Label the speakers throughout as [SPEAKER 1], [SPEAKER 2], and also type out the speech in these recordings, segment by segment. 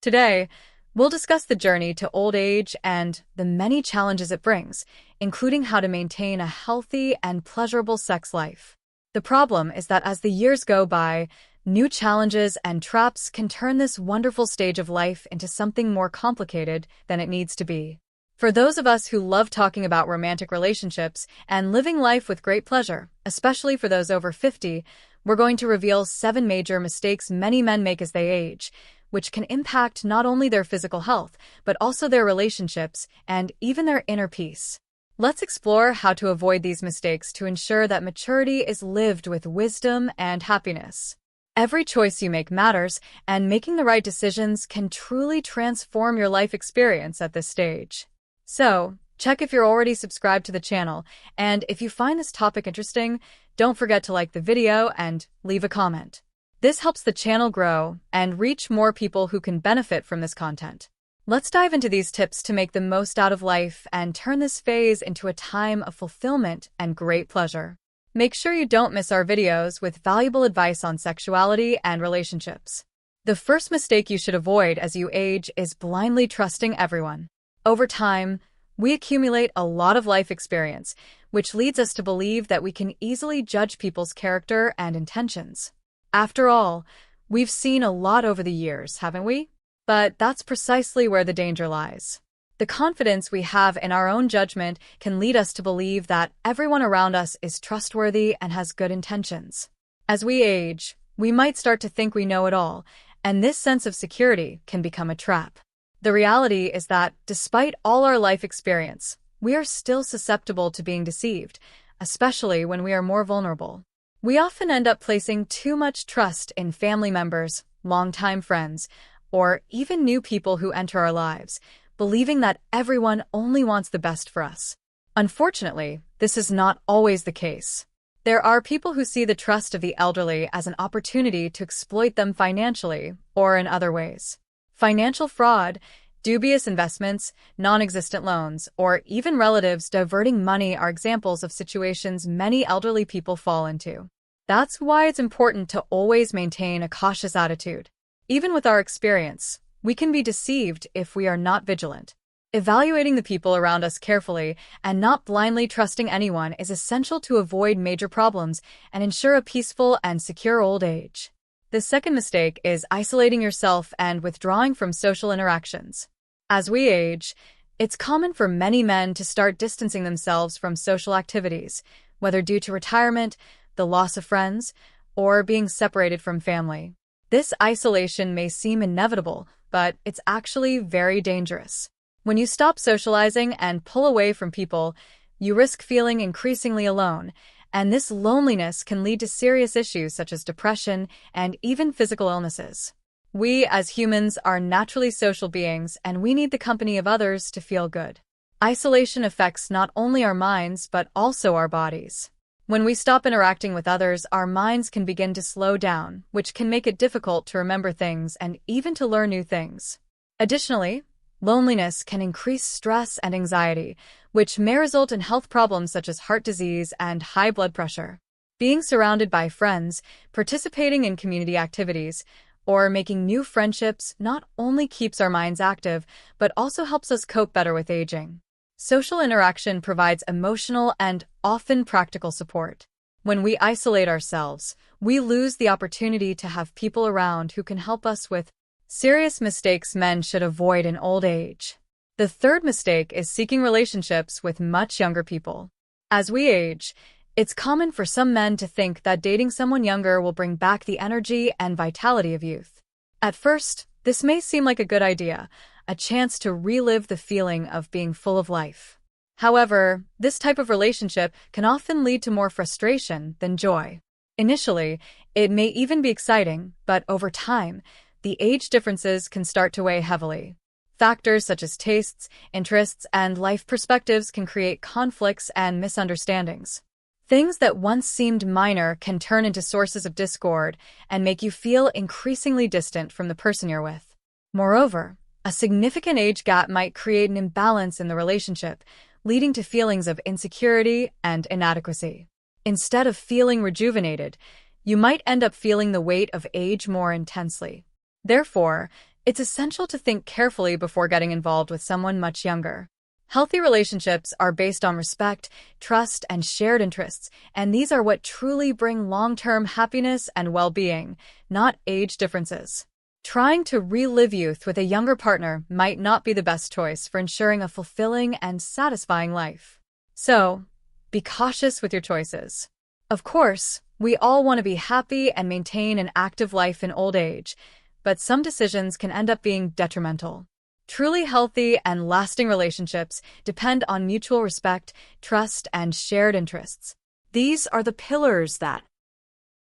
[SPEAKER 1] Today, we'll discuss the journey to old age and the many challenges it brings, including how to maintain a healthy and pleasurable sex life. The problem is that as the years go by, new challenges and traps can turn this wonderful stage of life into something more complicated than it needs to be. For those of us who love talking about romantic relationships and living life with great pleasure, especially for those over 50, we're going to reveal 7 major mistakes many men make as they age, which can impact not only their physical health, but also their relationships and even their inner peace. Let's explore how to avoid these mistakes to ensure that maturity is lived with wisdom and happiness. Every choice you make matters, and making the right decisions can truly transform your life experience at this stage. So, check if you're already subscribed to the channel, and if you find this topic interesting, don't forget to like the video and leave a comment. This helps the channel grow and reach more people who can benefit from this content. Let's dive into these tips to make the most out of life and turn this phase into a time of fulfillment and great pleasure. Make sure you don't miss our videos with valuable advice on sexuality and relationships. The first mistake you should avoid as you age is blindly trusting everyone. Over time, we accumulate a lot of life experience, which leads us to believe that we can easily judge people's character and intentions. After all, we've seen a lot over the years, haven't we? But that's precisely where the danger lies. The confidence we have in our own judgment can lead us to believe that everyone around us is trustworthy and has good intentions. As we age, we might start to think we know it all, and this sense of security can become a trap. The reality is that, despite all our life experience, we are still susceptible to being deceived, especially when we are more vulnerable. We often end up placing too much trust in family members, longtime friends, or even new people who enter our lives, believing that everyone only wants the best for us. Unfortunately, this is not always the case. There are people who see the trust of the elderly as an opportunity to exploit them financially or in other ways. Financial fraud, dubious investments, non-existent loans, or even relatives diverting money are examples of situations many elderly people fall into. That's why it's important to always maintain a cautious attitude. Even with our experience, we can be deceived if we are not vigilant. Evaluating the people around us carefully and not blindly trusting anyone is essential to avoid major problems and ensure a peaceful and secure old age. The second mistake is isolating yourself and withdrawing from social interactions. As we age, it's common for many men to start distancing themselves from social activities, whether due to retirement, the loss of friends, or being separated from family. This isolation may seem inevitable, but it's actually very dangerous. When you stop socializing and pull away from people, you risk feeling increasingly alone, and this loneliness can lead to serious issues such as depression and even physical illnesses. We, as humans, are naturally social beings, and we need the company of others to feel good. Isolation affects not only our minds, but also our bodies. When we stop interacting with others, our minds can begin to slow down, which can make it difficult to remember things and even to learn new things. Additionally, loneliness can increase stress and anxiety, which may result in health problems such as heart disease and high blood pressure. Being surrounded by friends, participating in community activities, or making new friendships not only keeps our minds active, but also helps us cope better with aging. Social interaction provides emotional and often practical support. When we isolate ourselves, we lose the opportunity to have people around who can help us with serious mistakes men should avoid in old age. The third mistake is seeking relationships with much younger people. As we age, it's common for some men to think that dating someone younger will bring back the energy and vitality of youth. At first, this may seem like a good idea, a chance to relive the feeling of being full of life. However, this type of relationship can often lead to more frustration than joy. Initially, it may even be exciting, but over time, the age differences can start to weigh heavily. Factors such as tastes, interests, and life perspectives can create conflicts and misunderstandings. Things that once seemed minor can turn into sources of discord and make you feel increasingly distant from the person you're with. Moreover, a significant age gap might create an imbalance in the relationship, leading to feelings of insecurity and inadequacy. Instead of feeling rejuvenated, you might end up feeling the weight of age more intensely. Therefore, It's essential to think carefully before getting involved with someone much younger. Healthy relationships are based on respect, trust, and shared interests, and these are what truly bring long-term happiness and well-being, not age differences. Trying to relive youth with a younger partner might not be the best choice for ensuring a fulfilling and satisfying life. So, be cautious with your choices. Of course, we all want to be happy and maintain an active life in old age, but some decisions can end up being detrimental. Truly healthy and lasting relationships depend on mutual respect, trust, and shared interests. These are the pillars that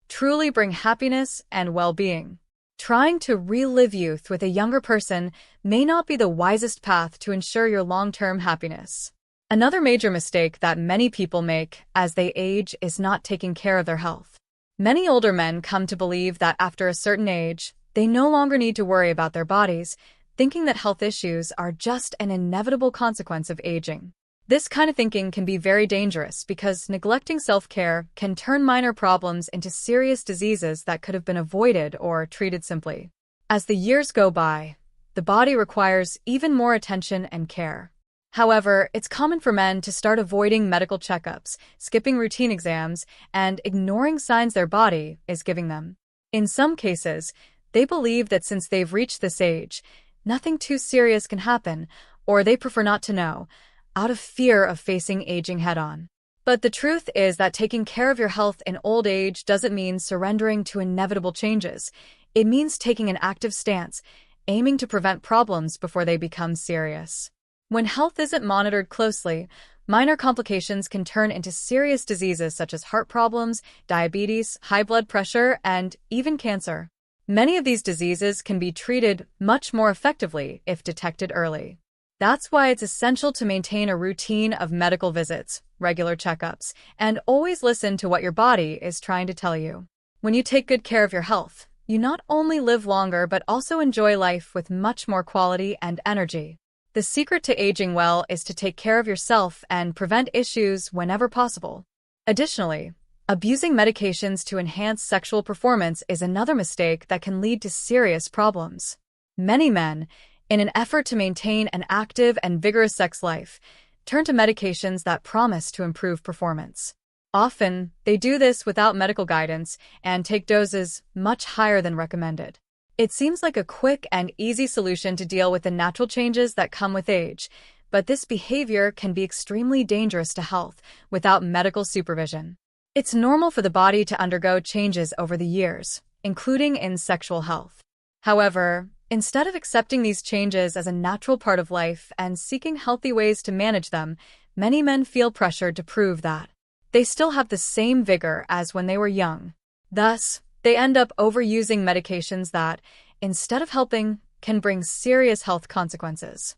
[SPEAKER 1] truly bring happiness and well-being. Trying to relive youth with a younger person may not be the wisest path to ensure your long-term happiness. Another major mistake that many people make as they age is not taking care of their health. Many older men come to believe that after a certain age, they no longer need to worry about their bodies, thinking that health issues are just an inevitable consequence of aging. This kind of thinking can be very dangerous because neglecting self-care can turn minor problems into serious diseases that could have been avoided or treated simply. As the years go by, the body requires even more attention and care. However, it's common for men to start avoiding medical checkups, skipping routine exams, and ignoring signs their body is giving them. In some cases, they believe that since they've reached this age, nothing too serious can happen, or they prefer not to know, out of fear of facing aging head-on. But the truth is that taking care of your health in old age doesn't mean surrendering to inevitable changes. It means taking an active stance, aiming to prevent problems before they become serious. When health isn't monitored closely, minor complications can turn into serious diseases such as heart problems, diabetes, high blood pressure, and even cancer. Many of these diseases can be treated much more effectively if detected early. That's why it's essential to maintain a routine of medical visits, regular checkups, and always listen to what your body is trying to tell you. When you take good care of your health, you not only live longer but also enjoy life with much more quality and energy. The secret to aging well is to take care of yourself and prevent issues whenever possible. Additionally, abusing medications to enhance sexual performance is another mistake that can lead to serious problems. Many men, in an effort to maintain an active and vigorous sex life, turn to medications that promise to improve performance. Often, they do this without medical guidance and take doses much higher than recommended. It seems like a quick and easy solution to deal with the natural changes that come with age, but this behavior can be extremely dangerous to health without medical supervision. It's normal for the body to undergo changes over the years, including in sexual health. However, instead of accepting these changes as a natural part of life and seeking healthy ways to manage them, many men feel pressured to prove that they still have the same vigor as when they were young. Thus, they end up overusing medications that, instead of helping, can bring serious health consequences.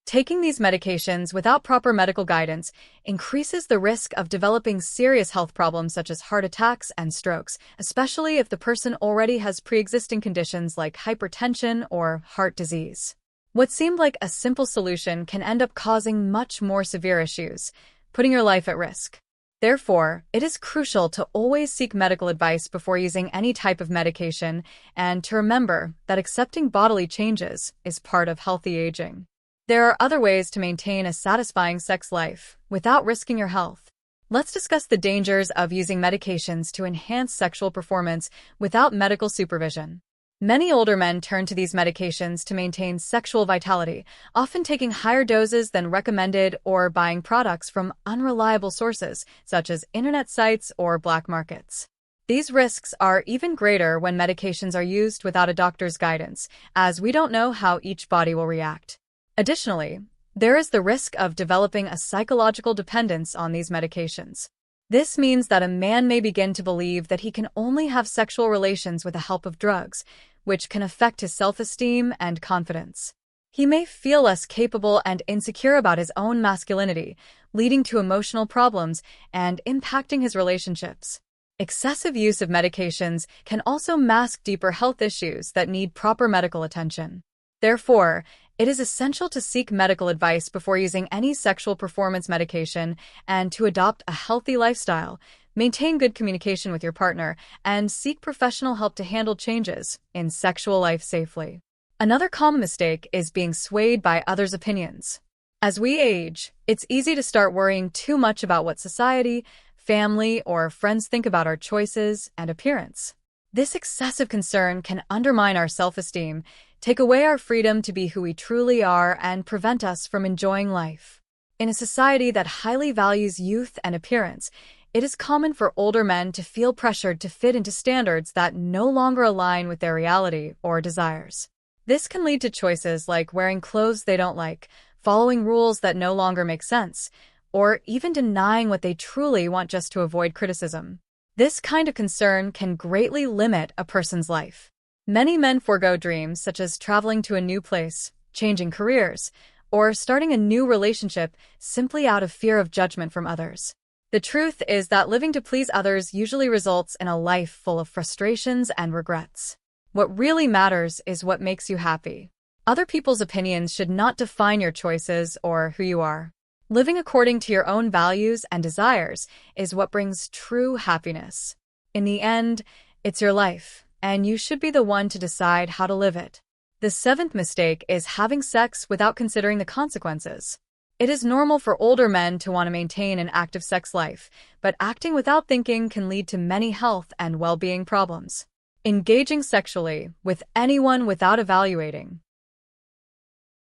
[SPEAKER 1] Taking these medications without proper medical guidance increases the risk of developing serious health problems such as heart attacks and strokes, especially if the person already has pre-existing conditions like hypertension or heart disease. What seemed like a simple solution can end up causing much more severe issues, putting your life at risk. Therefore, it is crucial to always seek medical advice before using any type of medication and to remember that accepting bodily changes is part of healthy aging. There are other ways to maintain a satisfying sex life without risking your health. Let's discuss the dangers of using medications to enhance sexual performance without medical supervision. Many older men turn to these medications to maintain sexual vitality, often taking higher doses than recommended or buying products from unreliable sources, such as internet sites or black markets. These risks are even greater when medications are used without a doctor's guidance, as we don't know how each body will react. Additionally, there is the risk of developing a psychological dependence on these medications. This means that a man may begin to believe that he can only have sexual relations with the help of drugs, which can affect his self-esteem and confidence. He may feel less capable and insecure about his own masculinity, leading to emotional problems and impacting his relationships. Excessive use of medications can also mask deeper health issues that need proper medical attention. Therefore, it is essential to seek medical advice before using any sexual performance medication and to adopt a healthy lifestyle, maintain good communication with your partner, and seek professional help to handle changes in sexual life safely. Another common mistake is being swayed by others' opinions. As we age, it's easy to start worrying too much about what society, family, or friends think about our choices and appearance. This excessive concern can undermine our self-esteem, take away our freedom to be who we truly are, and prevent us from enjoying life. In a society that highly values youth and appearance, it is common for older men to feel pressured to fit into standards that no longer align with their reality or desires. This can lead to choices like wearing clothes they don't like, following rules that no longer make sense, or even denying what they truly want just to avoid criticism. This kind of concern can greatly limit a person's life. Many men forego dreams such as traveling to a new place, changing careers, or starting a new relationship simply out of fear of judgment from others. The truth is that living to please others usually results in a life full of frustrations and regrets. What really matters is what makes you happy. Other people's opinions should not define your choices or who you are. Living according to your own values and desires is what brings true happiness. In the end, it's your life, and you should be the one to decide how to live it. The seventh mistake is having sex without considering the consequences. It is normal for older men to want to maintain an active sex life, but acting without thinking can lead to many health and well-being problems. Engaging sexually with anyone without evaluating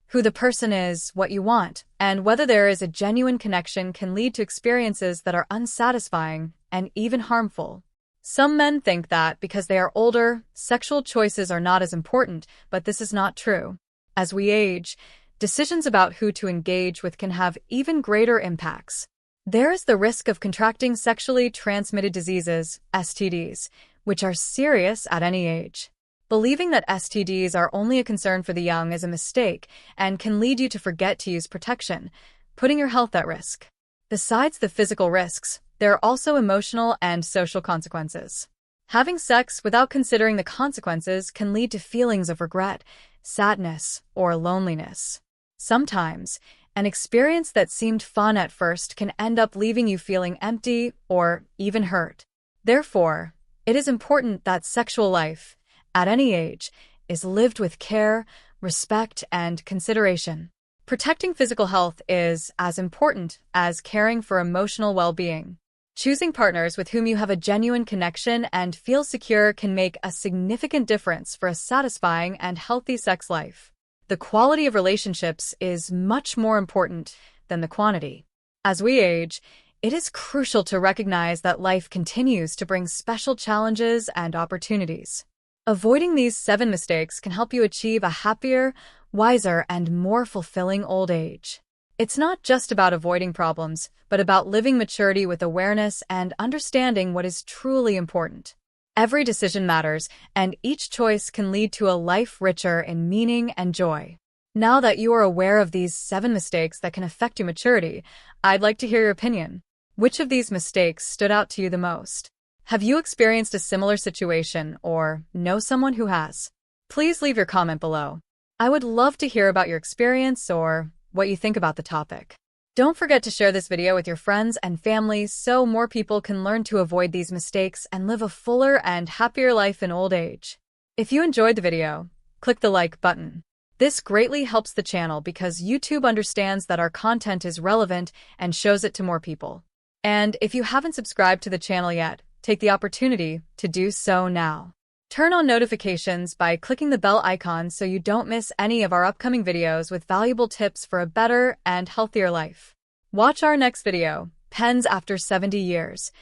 [SPEAKER 1] who the person is, what you want, and whether there is a genuine connection can lead to experiences that are unsatisfying and even harmful. Some men think that because they are older, sexual choices are not as important, but this is not true. As we age, decisions about who to engage with can have even greater impacts. There is the risk of contracting sexually transmitted diseases, STDs, which are serious at any age. Believing that STDs are only a concern for the young is a mistake and can lead you to forget to use protection, putting your health at risk. Besides the physical risks, there are also emotional and social consequences. Having sex without considering the consequences can lead to feelings of regret, sadness, or loneliness. Sometimes, an experience that seemed fun at first can end up leaving you feeling empty or even hurt. Therefore, it is important that sexual life, at any age, is lived with care, respect, and consideration. Protecting physical health is as important as caring for emotional well-being. Choosing partners with whom you have a genuine connection and feel secure can make a significant difference for a satisfying and healthy sex life. The quality of relationships is much more important than the quantity. As we age, it is crucial to recognize that life continues to bring special challenges and opportunities. Avoiding these 7 mistakes can help you achieve a happier, wiser, and more fulfilling old age. It's not just about avoiding problems, but about living maturity with awareness and understanding what is truly important. Every decision matters, and each choice can lead to a life richer in meaning and joy. Now that you are aware of these 7 mistakes that can affect your maturity, I'd like to hear your opinion. Which of these mistakes stood out to you the most? Have you experienced a similar situation or know someone who has? Please leave your comment below. I would love to hear about your experience or what you think about the topic. Don't forget to share this video with your friends and family so more people can learn to avoid these mistakes and live a fuller and happier life in old age. If you enjoyed the video, click the like button. This greatly helps the channel because YouTube understands that our content is relevant and shows it to more people. And if you haven't subscribed to the channel yet, take the opportunity to do so now. Turn on notifications by clicking the bell icon so you don't miss any of our upcoming videos with valuable tips for a better and healthier life. Watch our next video, Pens After 70 Years,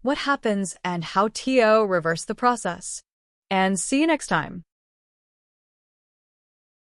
[SPEAKER 1] What Happens and How TO Reversed the Process. And see you next time.